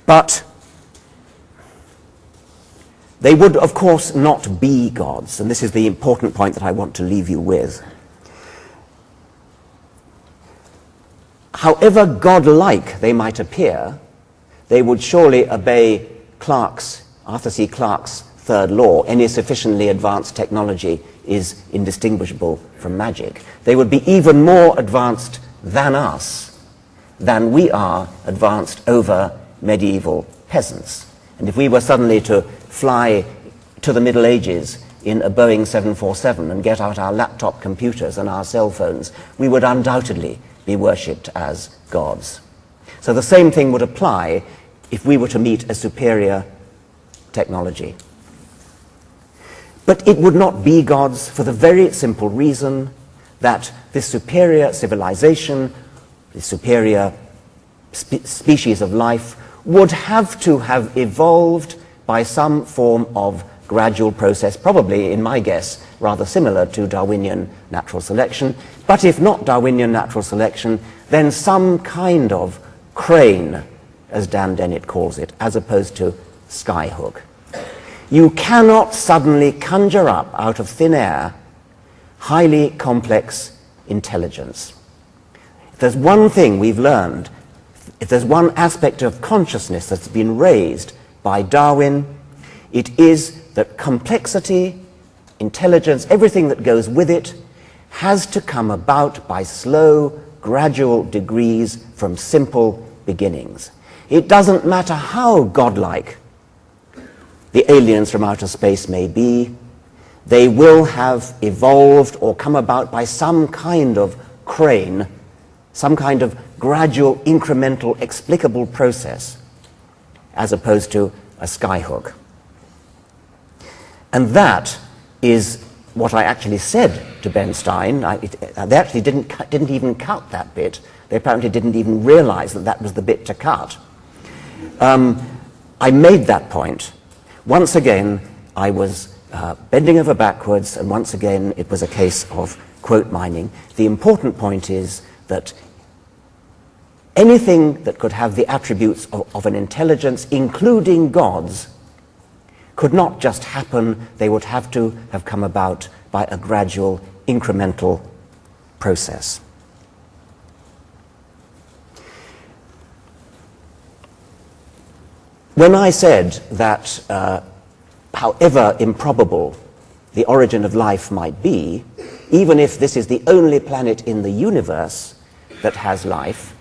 But they would, of course, not be gods, and this is the important point that I want to leave you with. However godlike they might appear, they would surely obey Arthur C. Clarke's third law: any sufficiently advanced technology is indistinguishable from magic. They would be even more advanced than us, than we are advanced over medieval peasants. And if we were suddenly to fly to the Middle Ages in a Boeing 747 and get out our laptop computers and our cell phones, we would undoubtedly be worshipped as gods. So the same thing would apply if we were to meet a superior technology. But it would not be gods for the very simple reason that this superior civilization, the superior species of life, would have to have evolved by some form of gradual process, probably, in my guess, rather similar to Darwinian natural selection. But if not Darwinian natural selection, then some kind of crane, as Dan Dennett calls it, as opposed to skyhook. You cannot suddenly conjure up out of thin air highly complex intelligence. If there's one thing we've learned, if there's one aspect of consciousness that's been raised by Darwin, it is that complexity, intelligence, everything that goes with it, has to come about by slow, gradual degrees from simple beginnings. It doesn't matter how godlike the aliens from outer space may be, they will have evolved or come about by some kind of crane, some kind of gradual, incremental, explicable process, as opposed to a skyhook. And that is what I actually said to Ben Stein. They actually didn't even cut that bit. They apparently didn't even realize that that was the bit to cut. I made that point. Once again, I was bending over backwards, and once again, it was a case of quote mining. The important point is that anything that could have the attributes of an intelligence, including God's, could not just happen. They would have to have come about by a gradual, incremental process. When I said that, however improbable the origin of life might be, even if this is the only planet in the universe that has life,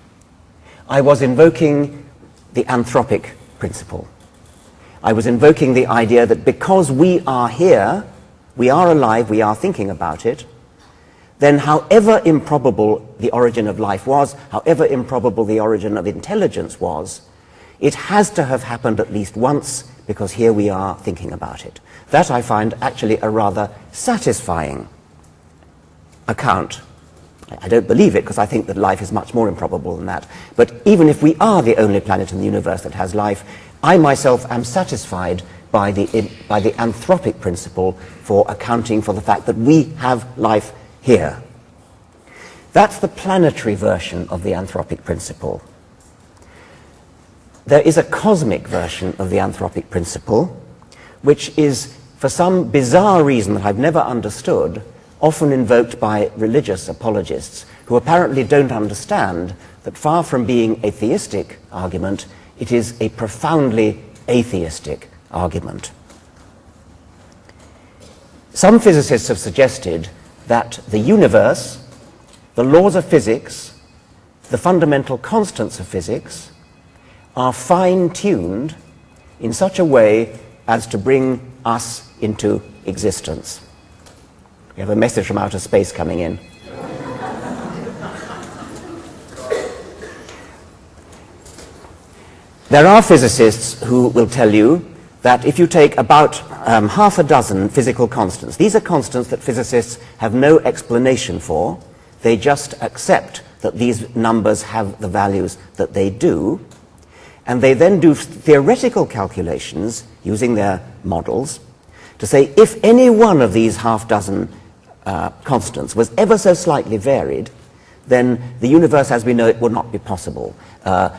I was invoking the anthropic principle. I was invoking the idea that because we are here, we are alive, we are thinking about it, then however improbable the origin of life was, however improbable the origin of intelligence was, it has to have happened at least once, because here we are thinking about it. That I find actually a rather satisfying account. I don't believe it, because I think that life is much more improbable than that. But even if we are the only planet in the universe that has life, I myself am satisfied by the anthropic principle for accounting for the fact that we have life here. That's the planetary version of the anthropic principle. There is a cosmic version of the anthropic principle, which is, for some bizarre reason that I've never understood, often invoked by religious apologists who apparently don't understand that far from being a theistic argument, it is a profoundly atheistic argument. Some physicists have suggested that the universe, the laws of physics, the fundamental constants of physics, are fine-tuned in such a way as to bring us into existence. We have a message from outer space coming in. There are physicists who will tell you that if you take about half a dozen physical constants, these are constants that physicists have no explanation for, they just accept that these numbers have the values that they do, and they then do theoretical calculations using their models to say if any one of these half dozen constants was ever so slightly varied, then the universe as we know it would not be possible.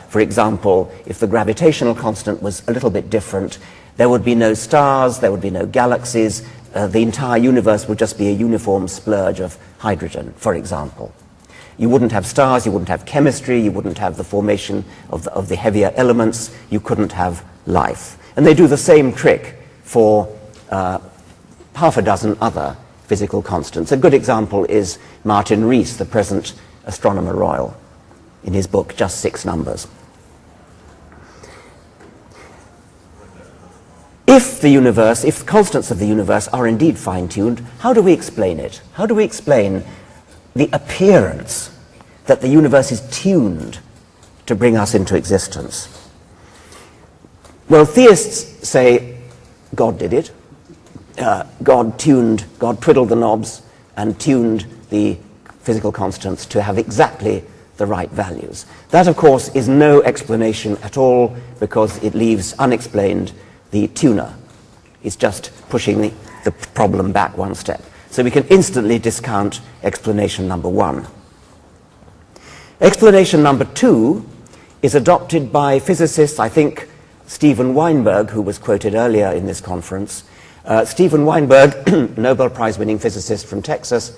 For example, if the gravitational constant was a little bit different, there would be no stars, there would be no galaxies, the entire universe would just be a uniform splurge of hydrogen, for example. You wouldn't have stars, you wouldn't have chemistry, you wouldn't have the formation of the heavier elements, you couldn't have life. And they do the same trick for half a dozen other physical constants. A good example is Martin Rees, the present Astronomer Royal, in his book Just Six Numbers. If the constants of the universe are indeed fine-tuned, how do we explain it? How do we explain the appearance that the universe is tuned to bring us into existence? Well, theists say God did it. God twiddled the knobs and tuned the physical constants to have exactly the right values. That, of course, is no explanation at all, because it leaves unexplained the tuner. It's just pushing the problem back one step. So we can instantly discount explanation number one. Explanation number two is adopted by physicists, I think Steven Weinberg, who was quoted earlier in this conference. Steven Weinberg, Nobel Prize-winning physicist from Texas,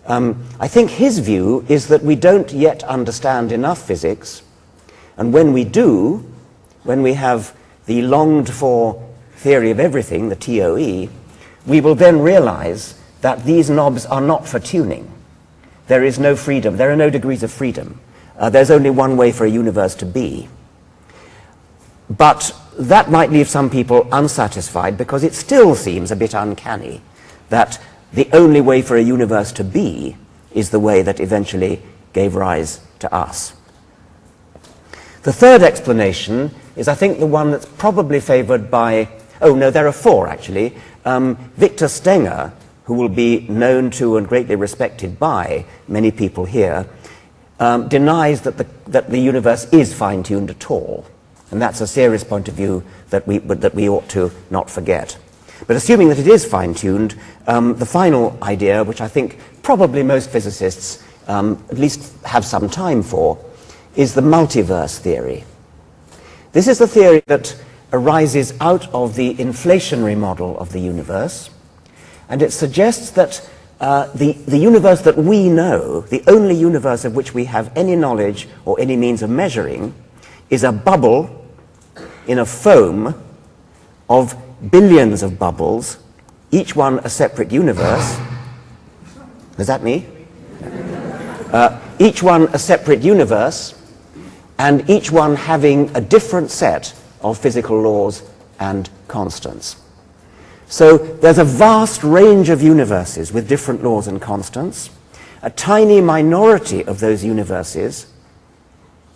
I think his view is that we don't yet understand enough physics, and when we do, when we have the longed-for theory of everything, the TOE, we will then realize that these knobs are not for tuning. There is no freedom. There are no degrees of freedom. There's only one way for a universe to be. But that might leave some people unsatisfied, because it still seems a bit uncanny that the only way for a universe to be is the way that eventually gave rise to us. The third explanation is, I think, the one that's probably favored by, oh no, there are four actually. Victor Stenger, who will be known to and greatly respected by many people here, denies that the universe is fine-tuned at all. And that's a serious point of view that we ought to not forget. But assuming that it is fine-tuned, the final idea, which I think probably most physicists at least have some time for, is the multiverse theory. This is the theory that arises out of the inflationary model of the universe, and it suggests that the universe that we know, the only universe of which we have any knowledge or any means of measuring, is a bubble in a foam of billions of bubbles, each one a separate universe. Is that me? Each one a separate universe, and each one having a different set of physical laws and constants. So there's a vast range of universes with different laws and constants. A tiny minority of those universes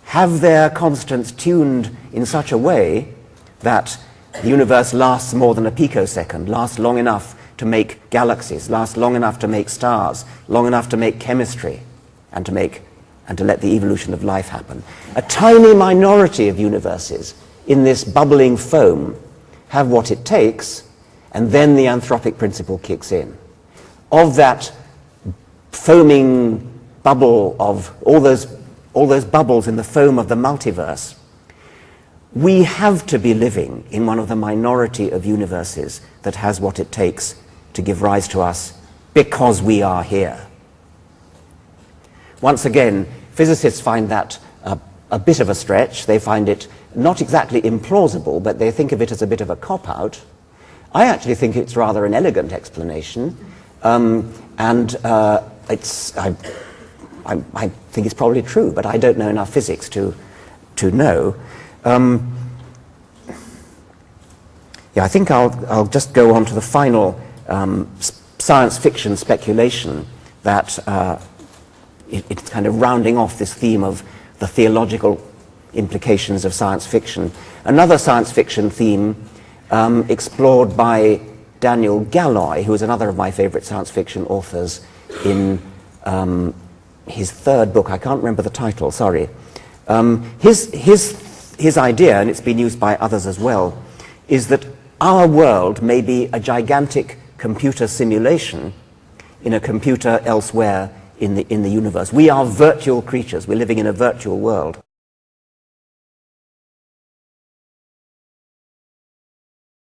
have their constants tuned in such a way that the universe lasts more than a picosecond, lasts long enough to make galaxies, lasts long enough to make stars, long enough to make chemistry, and to let the evolution of life happen. A tiny minority of universes in this bubbling foam have what it takes, and then the anthropic principle kicks in. Of that foaming bubble of all those bubbles in the foam of the multiverse, we have to be living in one of the minority of universes that has what it takes to give rise to us, because we are here. Once again, physicists find that a bit of a stretch. They find it not exactly implausible, but they think of it as a bit of a cop-out. I actually think it's rather an elegant explanation, and I think it's probably true, but I don't know enough physics to know. Yeah, I think I'll just go on to the final science fiction speculation that it's kind of rounding off this theme of the theological implications of science fiction. Another science fiction theme explored by Daniel Galloy, who is another of my favorite science fiction authors, in his third book. I can't remember the title, sorry. His idea, and it's been used by others as well, is that our world may be a gigantic computer simulation in a computer elsewhere in the universe. We are virtual creatures. We're living in a virtual world.